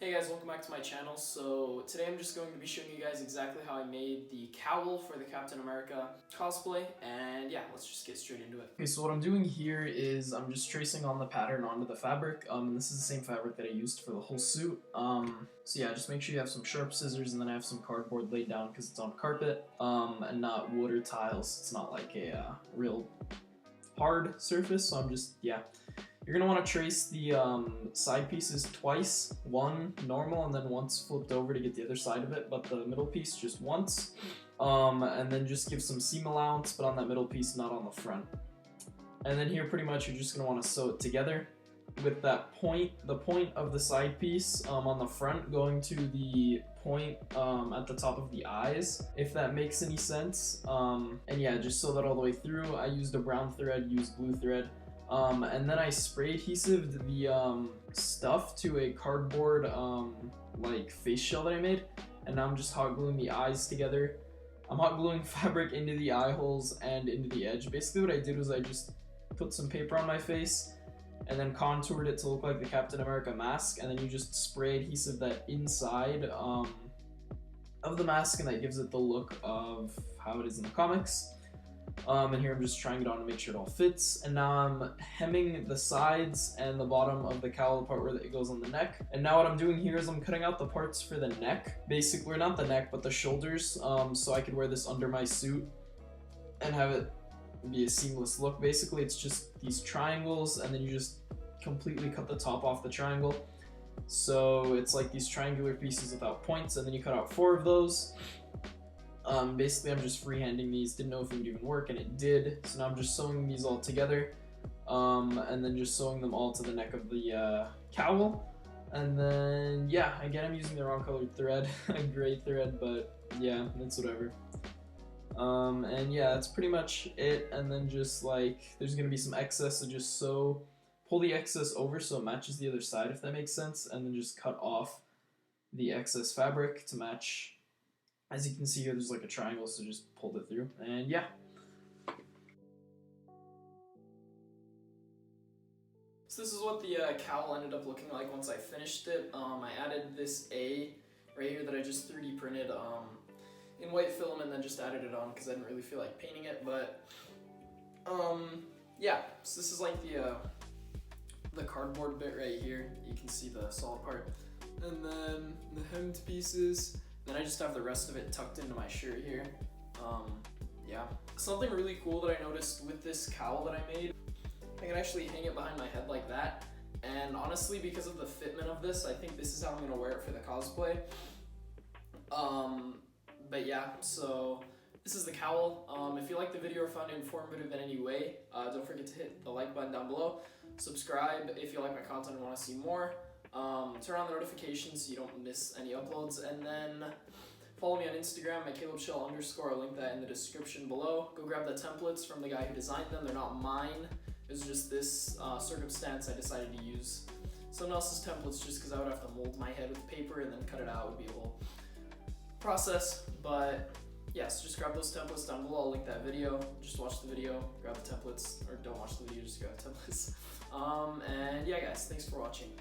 Hey guys, welcome back to my channel. So today I'm just going to be showing you guys exactly how I made the cowl for the Captain America cosplay, and yeah, let's just get straight into it. Okay, so what I'm doing here is I'm just tracing on the pattern onto the fabric, and this is the same fabric that I used for the whole suit. So yeah, just make sure you have some sharp scissors, and then I have some cardboard laid down because it's on carpet, and not wood or tiles. It's not like a real hard surface, so I'm just, yeah. You're going to want to trace the side pieces twice, one normal and then once flipped over to get the other side of it, but the middle piece just once, and then just give some seam allowance, but on that middle piece, not on the front. And then here pretty much you're just going to want to sew it together with that point, the point of the side piece on the front going to the point at the top of the eyes, if that makes any sense. And yeah, just sew that all the way through. I used a brown thread, used blue thread. And then I spray adhesived the stuff to a cardboard like face shell that I made, and now I'm just hot gluing the eyes together. I'm hot gluing fabric into the eye holes and into the edge. Basically what I did was I just put some paper on my face and then contoured it to look like the Captain America mask, and then you just spray adhesive that inside of the mask, and that gives it the look of how it is in the comics. And here I'm just trying it on to make sure it all fits, and now I'm hemming the sides and the bottom of the cowl, the part where it goes on the neck. And now what I'm doing here is I'm cutting out the parts for the neck, basically, or not the neck, but the shoulders, so I could wear this under my suit and have it be a seamless look. Basically, it's just these triangles, and then you just completely cut the top off the triangle. So it's like these triangular pieces without points, and then you cut out 4 of those. Basically I'm just freehanding these, didn't know if it would even work, and it did, so now I'm just sewing these all together, and then just sewing them all to the neck of the cowl, and then yeah, again I'm using the wrong colored thread, a gray thread, but yeah, it's whatever. And yeah, that's pretty much it, and then just like, there's gonna be some excess, so just pull the excess over so it matches the other side, if that makes sense, and then just cut off the excess fabric to match. As you can see here, there's like a triangle, so just pulled it through, and yeah. So this is what the cowl ended up looking like once I finished it. I added this A right here that I just 3D printed in white film, and then just added it on because I didn't really feel like painting it, but yeah, so this is like the cardboard bit right here. You can see the solid part, and then the hemmed pieces. Then I just have the rest of it tucked into my shirt here. Yeah. Something really cool that I noticed with this cowl that I made, I can actually hang it behind my head like that. And honestly, because of the fitment of this, I think this is how I'm gonna wear it for the cosplay. But yeah, so this is the cowl. If you liked the video or found it informative in any way, don't forget to hit the like button down below. Subscribe if you like my content and want to see more. Turn on the notifications so you don't miss any uploads, and then follow me on Instagram at calebshellyt_. I'll link that in the description below. Go grab the templates from the guy who designed them. They're not mine. It was just this circumstance I decided to use someone else's templates just because I would have to mold my head with paper and then cut it out. It would be a whole process, but yeah, so just grab those templates down below. I'll link that video. Just watch the video, grab the templates, or don't watch the video, just grab the templates. And yeah guys, thanks for watching.